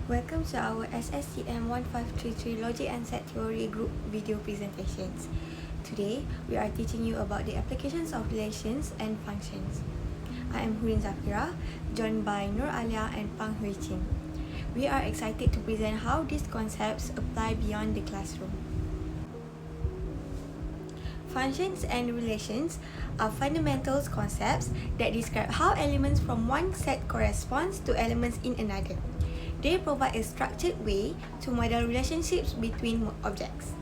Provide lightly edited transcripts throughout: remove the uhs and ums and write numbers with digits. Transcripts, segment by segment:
Welcome to our SSCM 1533 Logic and Set Theory Group video presentations. Today, we are teaching you about the applications of relations and functions. I am Hurin Zafira, joined by Nur Alia and Pang Hui Chin. We are excited to present how these concepts apply beyond the classroom. Functions and relations are fundamental concepts that describe how elements from one set corresponds to elements in another. They provide a structured way to model relationships between objects.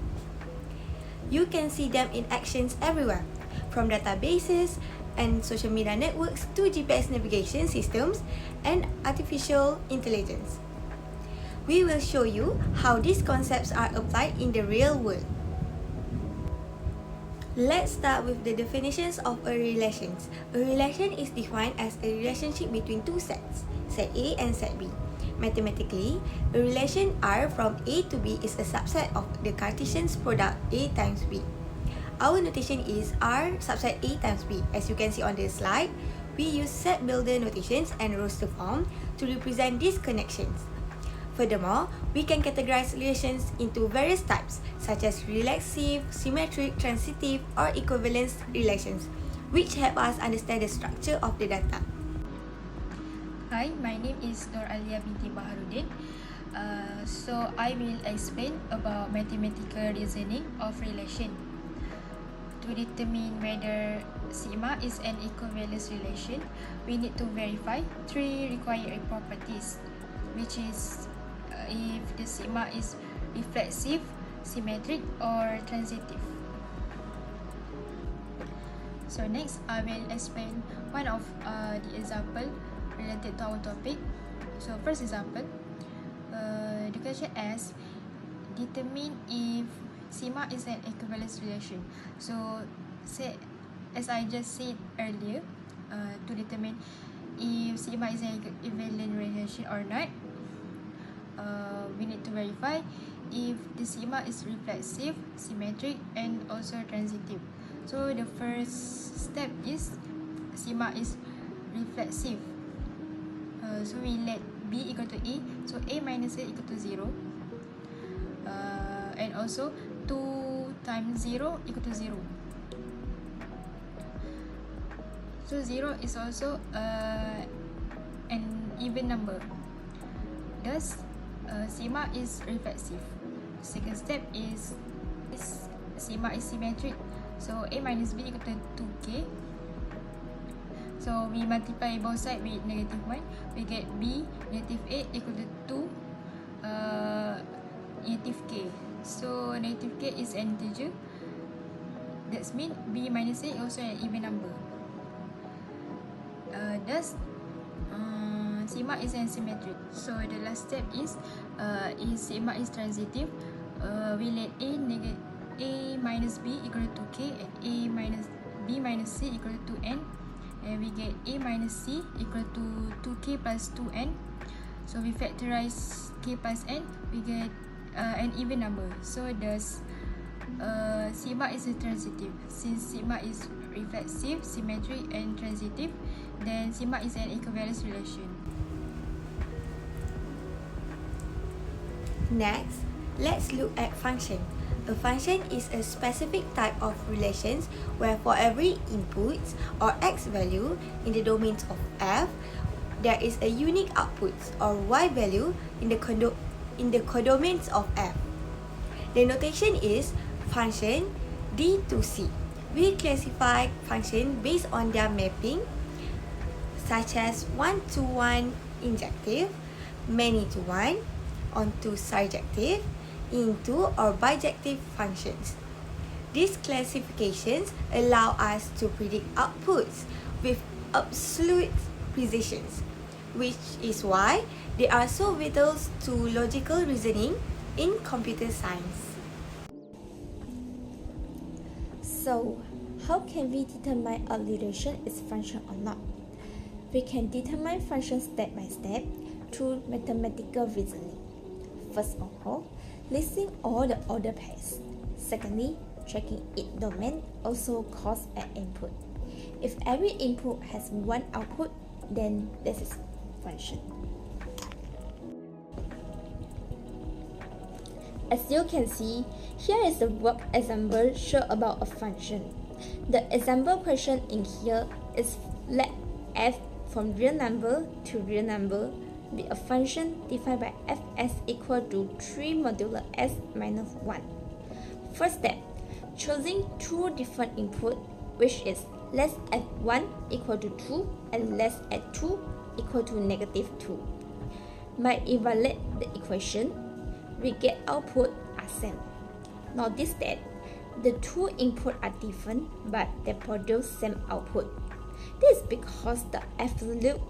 You can see them in actions everywhere, from databases and social media networks to GPS navigation systems and artificial intelligence. We will show you how these concepts are applied in the real world. Let's start with the definitions of a relation. A relation is defined as a relationship between two sets, set A and set B. Mathematically, a relation R from A to B is a subset of the Cartesian product A times B. Our notation is R subset A times B. As you can see on this slide, we use set builder notations and roster form to represent these connections. Furthermore, we can categorize relations into various types, such as reflexive, symmetric, transitive, or equivalence relations, which help us understand the structure of the data. Hi, my name is Nur Alia binti Baharudin. So I will explain about mathematical reasoning of relation. To determine whether sigma is an equivalence relation, we need to verify three required properties, which is if the sigma is reflexive, symmetric, or transitive. So next, I will explain one of the example related to our topic. So first example, the question asks, determine if sigma is an equivalence relation. So as I just said earlier, to determine if sigma is an equivalent relation or not, we need to verify if the sigma is reflexive, symmetric, and also transitive. So the first step is sigma is reflexive. So we let B equal to A, so A minus A equal to 0, and also 2 times 0 equal to 0. So 0 is also an even number. Thus, sigma is reflexive. Second step is sigma is symmetric. So A minus B equal to 2K. So we multiply both sides with negative 1. We get B negative 8 equal to 2 negative K. So negative K is an integer. That means B minus A also an even number. Thus, sigma is symmetric. So the last step is sigma is transitive. We let A minus B equal to K and B minus C equal to N. And we get A minus C equal to 2K plus 2N. So we factorize K plus N, we get an even number. So thus, sigma is transitive. Since sigma is reflexive, symmetric, and transitive, then sigma is an equivalence relation. Next, let's look at function. A function is a specific type of relations where for every input or x value in the domains of f, there is a unique output or y value in the codomains of f. The notation is function D to C. We classify function based on their mapping, such as one-to-one injective, many-to-one, onto surjective, into or bijective functions. These classifications allow us to predict outputs with absolute precision, which is why they are so vital to logical reasoning in computer science. So, how can we determine a relation is function or not? We can determine functions step by step through mathematical reasoning. First of all, listing all the order pairs. Secondly, checking each domain also costs an input. If every input has one output, then this is function. As you can see, here is a work example show about a function. The example question in here is let f from real number to real number be a function defined by fs equal to 3 modulo s minus 1. First step, choosing two different input, which is less at 1 equal to 2 and less at 2 equal to negative 2. By evaluate the equation, we get output are same. Notice that the two inputs are different but they produce same output. This is because the absolute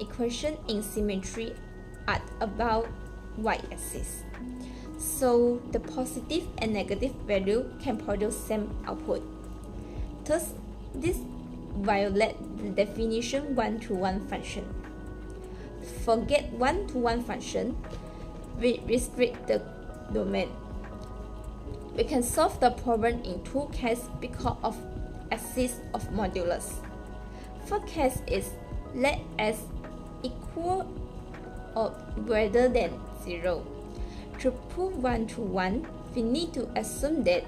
equation in symmetry are about y-axis. So the positive and negative value can produce same output. Thus, this violates the definition one-to-one function. Forget one-to-one function, we restrict the domain. We can solve the problem in two cases because of axis of modulus. First case is let s equal or greater than 0. To prove one-to-one, we need to assume that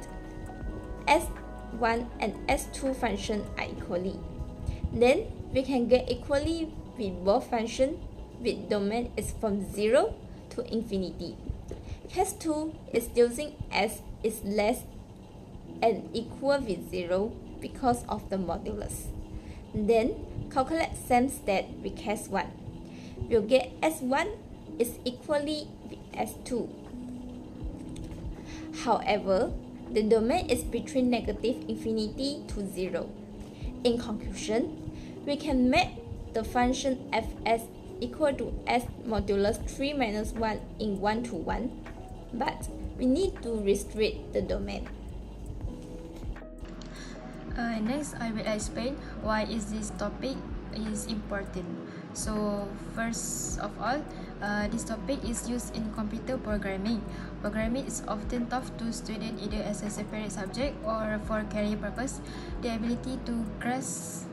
s1 and s2 functions are equally. Then we can get equally with both functions with domain is from 0 to infinity. Case 2 is using s is less and equal with 0 because of the modulus. Then calculate same state with case 1. We'll get s1 is equally with s2. However, the domain is between negative infinity to 0. In conclusion, we can make the function fs equal to s modulus 3 minus 1 in one-to-one, but we need to restrict the domain. Next, I will explain why is this topic is important. So first of all, this topic is used in computer programming. Programming is often taught to students either as a separate subject or for career purpose. The ability to grasp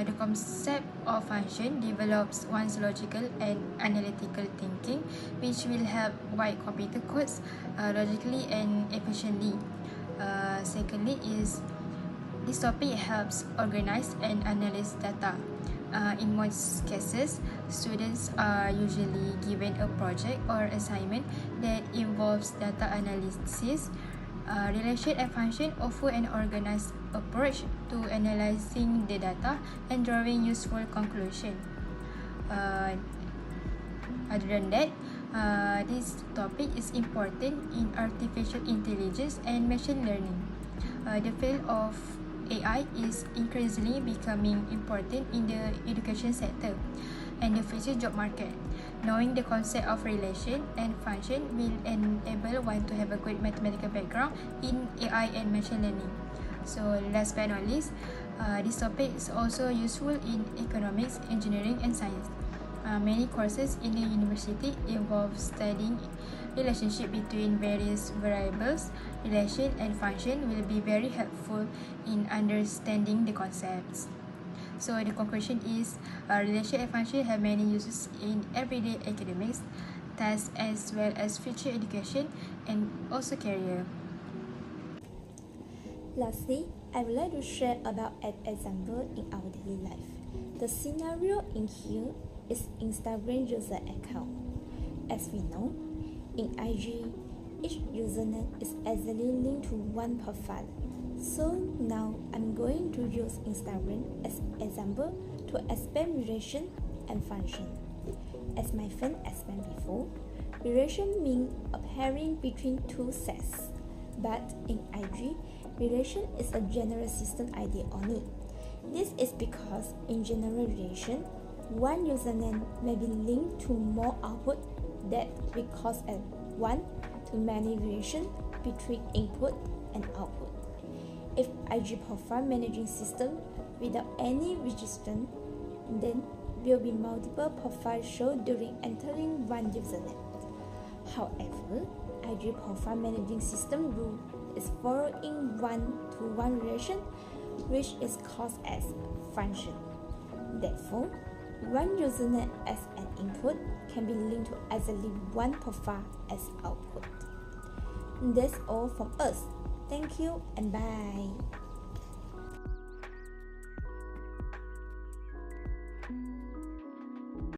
the concept of function develops one's logical and analytical thinking, which will help write computer codes logically and efficiently. Secondly is this topic helps organize and analyze data. In most cases, students are usually given a project or assignment that involves data analysis. Relation and function offer an organized approach to analyzing the data and drawing useful conclusions. Other than that, this topic is important in artificial intelligence and machine learning. The field of AI is increasingly becoming important in the education sector and the future job market. Knowing the concept of relation and function will enable one to have a good mathematical background in AI and machine learning. So last but not least, this topic is also useful in economics, engineering, and science. Many courses in the university involve studying relationship between various variables. Relation and function will be very helpful in understanding the concepts. So the conclusion is relation and function have many uses in everyday academics, tasks, as well as future education and also career. Lastly, I would like to share about an example in our daily life. The scenario in here is Instagram user account. As we know, in IG, each username is easily linked to one profile. So now I'm going to use Instagram as example to explain relation and function. As my friend explained before, relation means a pairing between two sets. But in IG, relation is a general system idea only. This is because in general relation, one username may be linked to more output that we call as one-to-many relation between input and output. If IG profile managing system without any registrant, then will be multiple profiles shown during entering one username. However, IG profile managing system rule is following one-to-one relation, which is called as function. Therefore, one username as an input can be linked to exactly one profile as output. That's all from us. Thank you and bye.